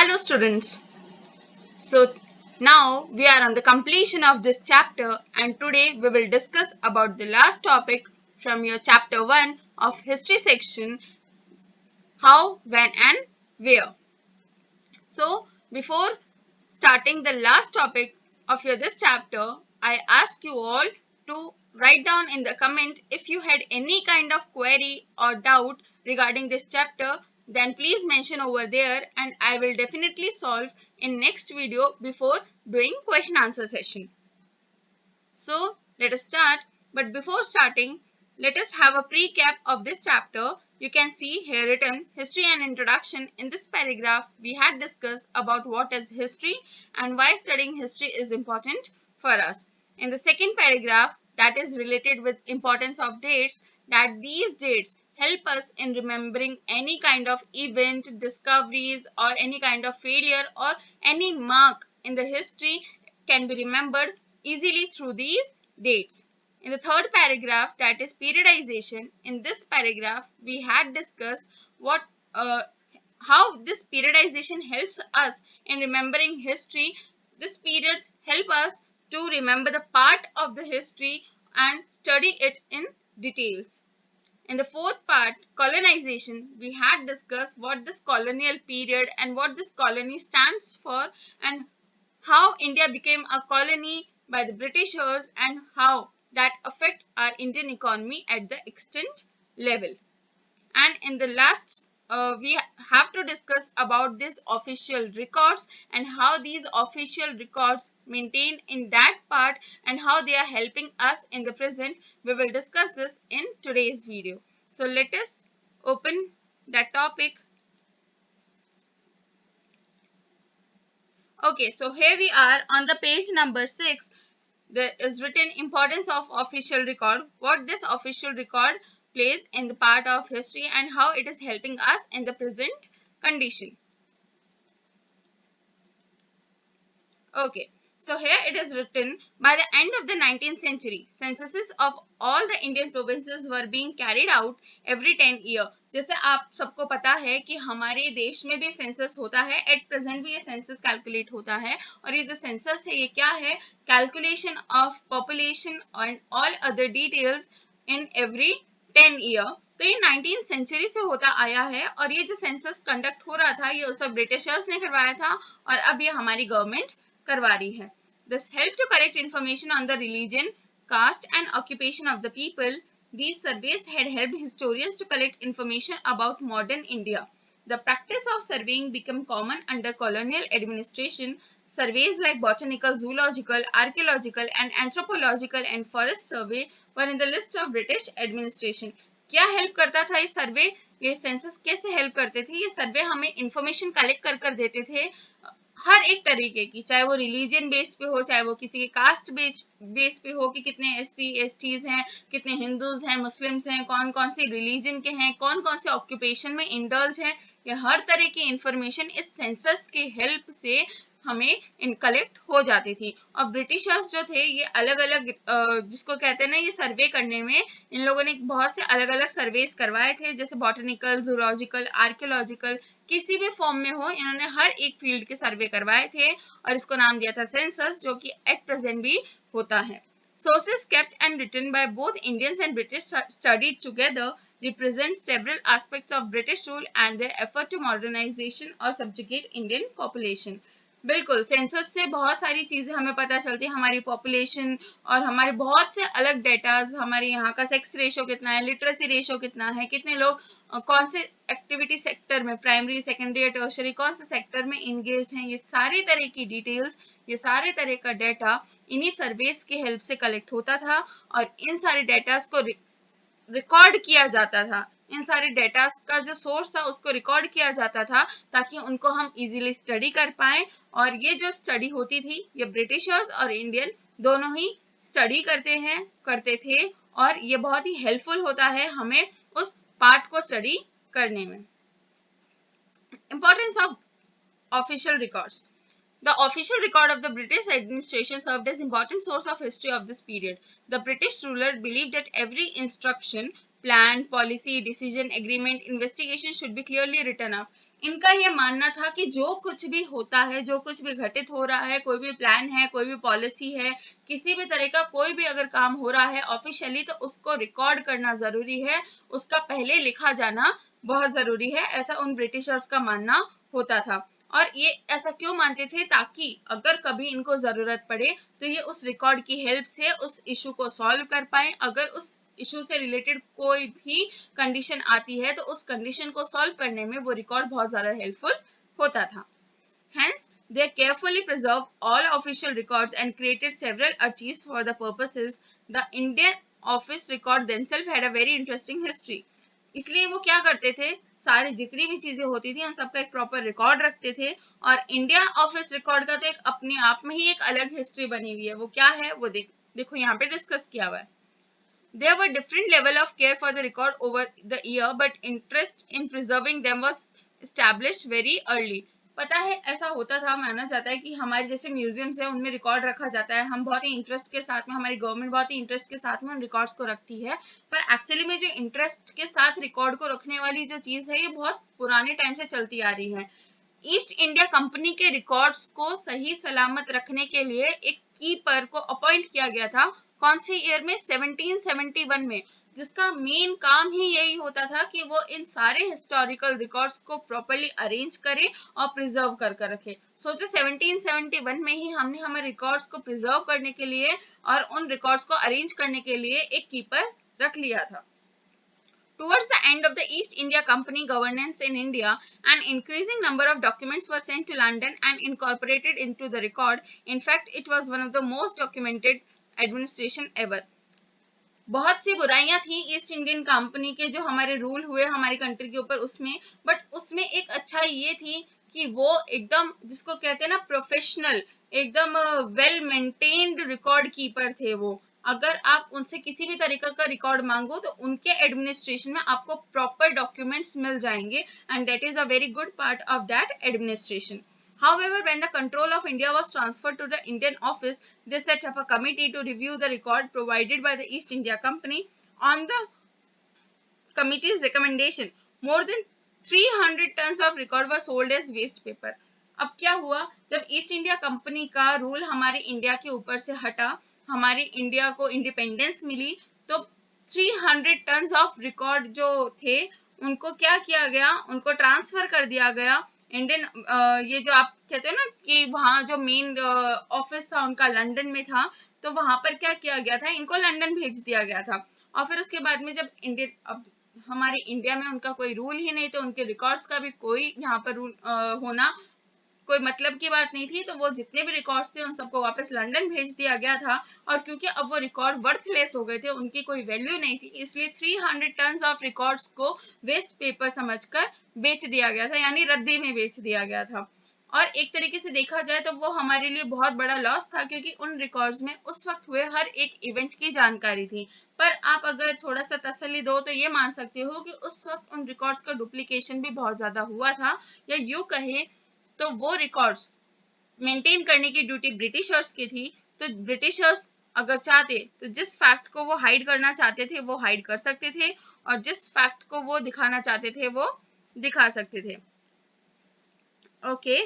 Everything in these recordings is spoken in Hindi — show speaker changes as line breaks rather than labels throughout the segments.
Hello students. So now we are on the completion of this chapter and today we will discuss about the last topic from your chapter 1 of history section, how, when and where. So before starting the last topic of your this chapter, I ask you all to write down in the comment if you had any kind of query or doubt regarding this chapter, then please mention over there and I will definitely solve in next video before doing question answer session. So let us start, but before starting, let us have a recap of this chapter. You can see here written history and introduction. In this paragraph, we had discussed about what is history and why studying history is important for us. In the second paragraph, that is related with importance of dates, that these dates help us in remembering any kind of event, discoveries or any kind of failure or any mark in the history can be remembered easily through these dates. In the third paragraph, that is periodization, in this paragraph we had discussed what how this periodization helps us in remembering history. These periods help us to remember the part of the history and study it in details. In the fourth part, colonization, we had discussed what this colonial period and what this colony stands for and how India became a colony by the Britishers and how that affect our Indian economy at the extent level. And in the last we have to discuss about these official records and how these official records maintained in that part and how they are helping us in the present. We will discuss this in today's video. So let us open that topic. Okay, so here we are on the page number 6. There is written importance of official record, what this official record plays in the part of history and how it is helping us in the present condition. Okay, so here it is written, by the end of the 19th century, censuses of all the Indian provinces were being carried out every 10 year. जैसे आप सबको पता है कि हमारे देश में भी सेंसस होता है, एट प्रेजेंट भी ये सेंसस कैलकुलेट होता है और ये जो सेंसस है ये क्या है, calculation of population and all other details in every 10 year. तो ये 19th सेंचुरी से होता आया है और ये जो सेंसस कंडक्ट हो रहा था ये उस वक्त ब्रिटिशर्स ने करवाया था और अब ये हमारी गवर्नमेंट करवा रही है. This helped to collect information on the religion, caste and occupation of the people. These surveys had helped historians to collect information about modern India. The practice of surveying became common under colonial administration. Surveys like botanical, zoological, archaeological and anthropological and forest survey were in the list of British administration. क्या हेल्प करता था ये सर्वे, ये सेंसस कैसे हेल्प करते थे, ये सर्वे हमें इंफॉर्मेशन कलेक्ट कर देते थे हर एक तरीके की, चाहे वो रिलीजन बेस पे हो, चाहे वो किसी के कास्ट बेस पे हो कि कितने SC STs हैं, कितने हिंदूज हैं, मुस्लिम्स हैं, कौन कौन से रिलीजन के हैं, कौन कौन से ऑक्यूपेशन में इंडल्ज हैं, ये हर तरह की इंफॉर्मेशन इस सेंसस के हेल्प से हमें इन कलेक्ट हो जाती थी. और ब्रिटिशर्स जो थे ये अलग अलग जिसको कहते हैं ना, ये सर्वे करने में इन लोगों ने बहुत से अलग अलग सर्वेस करवाए थे, जैसे बॉटनिकल, जूलॉजिकल, आर्कियोलॉजिकल, किसी भी फॉर्म में हो, इन्होंने हर एक फील्ड के सर्वे करवाए थे और इसको नाम दिया था सेंसस, जो कि एट प्रेजेंट भी होता है. Sources kept and written by both Indians and British studied together represent several aspects of British rule and their effort to modernization or subjugate Indian population. बिल्कुल, सेंसस से बहुत सारी चीजें हमें पता चलती है, हमारी पॉपुलेशन और हमारे बहुत से अलग डेटाज, हमारे यहाँ का सेक्स रेशो कितना है, लिटरेसी रेशो कितना है, कितने लोग कौन से एक्टिविटी सेक्टर में, प्राइमरी, सेकेंडरी या टर्शरी, कौन से सेक्टर में इंगेज हैं, ये सारी तरह की डिटेल्स, ये सारे तरह का डेटा इन्हीं सर्वेस की हेल्प से कलेक्ट होता था और इन सारे डेटास को रिकॉर्ड किया जाता था. इन सारे डेटा का जो सोर्स था उसको रिकॉर्ड किया जाता था ताकि उनको हम इजीली स्टडी कर पाए. और ये जो स्टडी होती थी ये ब्रिटिशर्स और इंडियन दोनों ही स्टडी करते थे और ये बहुत ही हेल्पफुल होता है हमें उस पार्ट को स्टडी करने में. Importance of official records. The official record of the British administration served as important source of history of this period. The British ruler believed that every instruction, plan, policy, decision, agreement, investigation should be clearly written up. इनका ये मानना था कि जो कुछ भी होता है, जो कुछ भी घटित हो रहा है, कोई भी प्लान है, कोई भी पॉलिसी है, किसी भी तरह का कोई भी अगर काम हो रहा है ऑफिशियली, तो उसको रिकॉर्ड करना जरूरी है, उसका पहले लिखा जाना बहुत जरूरी है, ऐसा उन ब्रिटिशर्स का मानना होता था। और ये ऐसा क्यों मानते थे, ताकि अगर कभी इनको जरूरत पड़े तो ये उस रिकॉर्ड की हेल्प से उस इशू को सॉल्व कर पाए। अगर उस इशू से रिलेटेड कोई भी कंडीशन आती है तो उस कंडीशन को सॉल्व करने में वो रिकॉर्ड बहुत ज्यादा हेल्पफुल होता था। Hence, they carefully preserved all official records and created several archives for the purposes. The Indian office record themselves had a very interesting history. इसलिए वो क्या करते थे, सारी जितनी भी चीजें होती थी उन सबका एक प्रॉपर रिकॉर्ड रखते थे। और इंडिया ऑफिस रिकॉर्ड का तो एक अपने आप में ही एक अलग हिस्ट्री बनी हुई है। वो क्या है वो देखो यहाँ पे डिस्कस किया हुआ है। There were different level of care for the record over the year, but interest in preserving them was established very early. पता है ऐसा होता था, माना जाता है कि हमारे जैसे म्यूजियम्स है उनमें रिकॉर्ड रखा जाता है, हम बहुत ही इंटरेस्ट के साथ में, हमारी गवर्नमेंट बहुत ही इंटरेस्ट के साथ में उन रिकॉर्ड्स को रखती है। पर एक्चुअली में जो इंटरेस्ट के साथ रिकॉर्ड को रखने वाली जो चीज है ये बहुत पुराने टाइम से चलती आ रही है। ईस्ट इंडिया कंपनी के रिकॉर्ड्स को सही सलामत रखने के लिए एक कीपर को अपॉइंट किया गया था। कौन सी ईयर में, 1771 में, जिसका मेन काम ही यही होता था कि वो इन सारे हिस्टोरिकल रिकॉर्ड्स को प्रॉपर्ली अरेंज करे और प्रिजर्व कर कर रखे। सोचो 1771 में ही हमने हमारे रिकॉर्ड्स को प्रिजर्व करने के लिए और उन रिकॉर्ड्स को अरेंज करने के लिए एक कीपर रख लिया था। Towards the end of the East India Company governance in India, an increasing number of documents were sent to London and incorporated into the record. In fact, it was one of the most documented administration ever. बहुत सी बुराइयां थी ईस्ट इंडियन कंपनी के जो हमारे रूल हुए हमारी कंट्री के ऊपर उसमें, बट उसमें एक अच्छा ये थी कि वो एकदम जिसको कहते हैं ना प्रोफेशनल, एकदम वेल मेंटेन्ड रिकॉर्ड कीपर थे वो। अगर आप उनसे किसी भी तरीके का रिकॉर्ड मांगो तो उनके एडमिनिस्ट्रेशन में आपको प्रॉपर डॉक्यूमेंट्स मिल जाएंगे, and that is a very good part of that administration. However, when the control of India was transferred to the Indian office, they set up a committee to review the record provided by the East India Company. On the committee's recommendation, more than 300 tons of record were sold as waste paper. अब क्या हुआ, जब ईस्ट इंडिया कंपनी का रूल हमारे इंडिया के ऊपर से हटा, हमारी इंडिया को इंडिपेंडेंस मिली, तो 300 टन ऑफ रिकॉर्ड जो थे उनको क्या किया गया, उनको ट्रांसफर कर दिया गया इंडियन, ये जो आप कहते हो ना कि वहाँ जो मेन ऑफिस था उनका लंदन में था, तो वहां पर क्या किया गया था, इनको लंदन भेज दिया गया था। और फिर उसके बाद में जब इंडियन, अब हमारे इंडिया में उनका कोई रूल ही नहीं, तो उनके रिकॉर्ड्स का भी कोई यहाँ पर रूल होना कोई मतलब की बात नहीं थी, तो वो जितने भी रिकॉर्ड्स थे उन सबको वापस लंदन भेज दिया गया था। और क्योंकि अब वो रिकॉर्ड वर्थलेस हो गए थे, उनकी कोई वैल्यू नहीं थी, इसलिए 300 टन ऑफ रिकॉर्ड्स को वेस्ट पेपर समझकर बेच दिया गया था, यानी रद्दी में बेच दिया गया था। और एक तरीके से देखा जाए तो वो हमारे लिए बहुत बड़ा लॉस था, क्योंकि उन रिकॉर्ड्स में उस वक्त हुए हर एक इवेंट की जानकारी थी। पर आप अगर थोड़ा सा तसल्ली दो तो ये मान सकते हो कि उस वक्त उन रिकॉर्ड्स का डुप्लीकेशन भी बहुत ज्यादा हुआ था, या यूं कहें तो वो रिकॉर्ड्स मेंटेन करने की ड्यूटी ब्रिटिशर्स की थी। तो ब्रिटिशर्स अगर चाहते तो जिस फैक्ट को वो हाइड करना चाहते थे वो हाइड कर सकते थे, और जिस फैक्ट को वो दिखाना चाहते थे वो दिखा सकते थे। Okay,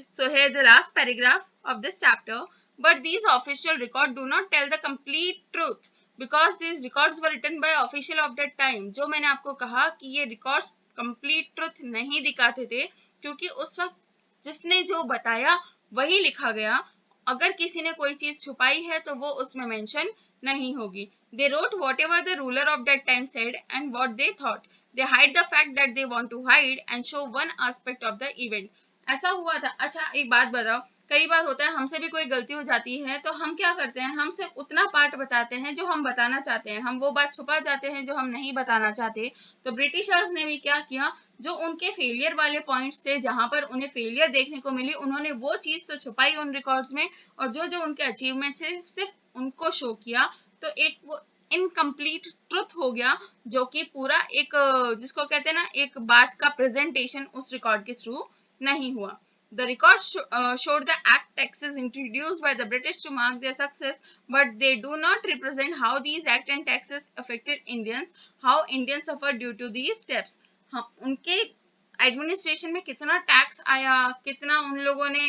so here the last paragraph of this chapter. But these official records do not tell the complete truth because these records were written by official of that time. जो मैंने आपको कहा कि ये records complete truth नहीं दिखाते थे, क्योंकि उस वक्त जिसने जो बताया वही लिखा गया। अगर किसी ने कोई चीज छुपाई है तो वो उसमें मेंशन नहीं होगी। They wrote whatever the ruler of that time said and what they thought. They hide the fact that they want to hide and show one aspect of the event. ऐसा हुआ था। अच्छा एक बात बताओ, कई बार होता है हमसे भी कोई गलती हो जाती है तो हम क्या करते हैं, हम सिर्फ उतना पार्ट बताते हैं जो हम बताना चाहते हैं, हम वो बात छुपा जाते हैं जो हम नहीं बताना चाहते। तो ब्रिटिशर्स ने भी क्या किया, जो उनके फेलियर वाले पॉइंट्स थे, जहां पर उन्हें फेलियर देखने को मिली, उन्होंने वो चीज तो छुपाई उन रिकॉर्ड्स में, और जो जो उनके अचीवमेंट्स थे सिर्फ उनको शो किया। तो एक वो इनकम्प्लीट ट्रुथ हो गया, जो कि पूरा एक जिसको कहते हैं ना एक बात का प्रेजेंटेशन उस रिकॉर्ड के थ्रू नहीं हुआ। The records showed the act taxes introduced by the British to mark their success, but they do not represent how these act and taxes affected Indians, how Indians suffered due to these steps. हम उनके एडमिनिस्ट्रेशन में कितना टैक्स आया, कितना उन लोगों ने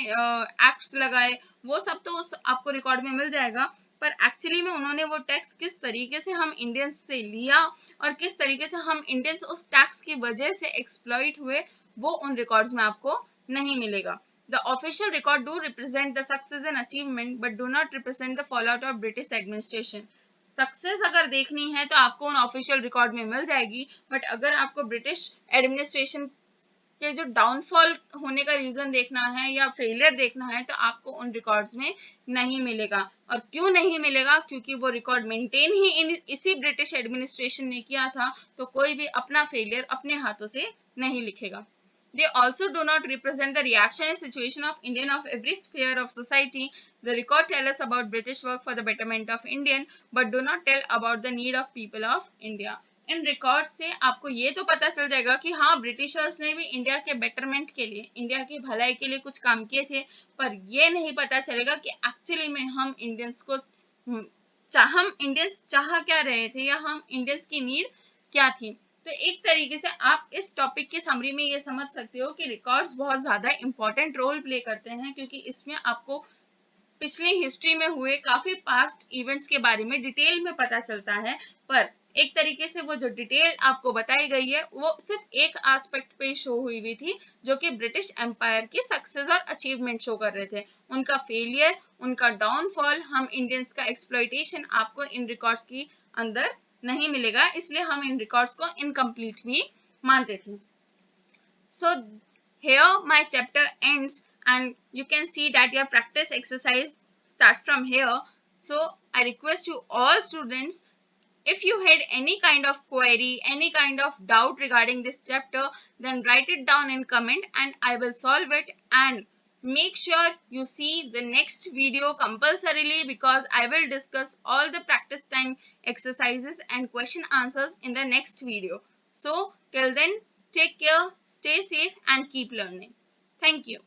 एक्ट्स लगाए, वो सब तो उस आपको रिकॉर्ड में मिल जाएगा। पर एक्चुअली में उन्होंने वो टैक्स किस तरीके से हम इंडियंस से लिया और किस तरीके से हम इंडियंस उस टैक्स की वजह से एक्सप्लॉइट हुए, वो उन रिकॉर्ड्स में आपको नहीं मिलेगा। The official record do represent the success and achievement but do not represent the fallout of British administration. Success अगर देखनी है तो आपको उन ऑफिशियल रिकॉर्ड में मिल जाएगी, बट अगर आपको ब्रिटिश एडमिनिस्ट्रेशन के जो डाउनफॉल होने का रीजन देखना है या फेलियर देखना है तो आपको उन रिकॉर्ड्स में नहीं मिलेगा। और क्यों नहीं मिलेगा? क्योंकि वो रिकॉर्ड मेंटेन ही इसी ब्रिटिश एडमिनिस्ट्रेशन ने किया था, तो कोई भी अपना फेलियर अपने हाथों से नहीं लिखेगा। They also do not represent the reaction and situation of Indian of every sphere of society. The record tell us about British work for the betterment of Indian, but do not tell about the need of people of India. In record से आपको ये तो पता चल जाएगा कि हाँ, ब्रिटिशर्स ने भी इंडिया के बेटरमेंट के लिए, इंडिया की भलाई के लिए कुछ काम किए थे, पर ये नहीं पता चलेगा कि एक्चुअली में हम इंडियंस को हम इंडियंस चाह क्या रहे थे या हम इंडियंस की नीड क्या थी। तो एक तरीके से आप इस टॉपिक की समरी में ये समझ सकते हो कि रिकॉर्ड्स बहुत ज़्यादा इंपॉर्टेंट रोल प्ले करते हैं, क्योंकि इसमें आपको पिछली हिस्ट्री में हुए काफ़ी पास्ट इवेंट्स के बारे में डिटेल में पता चलता है। पर एक तरीके से वो जो डिटेल आपको बताई गई है वो सिर्फ एक एस्पेक्ट पे शो हुई थी, जो कि ब्रिटिश एम्पायर की सक्सेस और अचीवमेंट शो कर रहे थे। उनका फेलियर, उनका डाउनफॉल, हम इंडियंस का एक्सप्लॉइटेशन आपको इन रिकॉर्ड्स की अंदर नहीं मिलेगा, इसलिए हम इन रिकॉर्ड्स को इनकम्प्लीट भी मानते थे। So here my chapter ends and you can see that your practice exercise start from here. So I request you all students, if you had any kind of query, any kind of doubt regarding this chapter, then write it down in comment and I will solve it. And make sure you see the next video compulsorily, because I will discuss all the practice time exercises and question answers in the next video. So till then, take care, stay safe and keep learning. Thank you.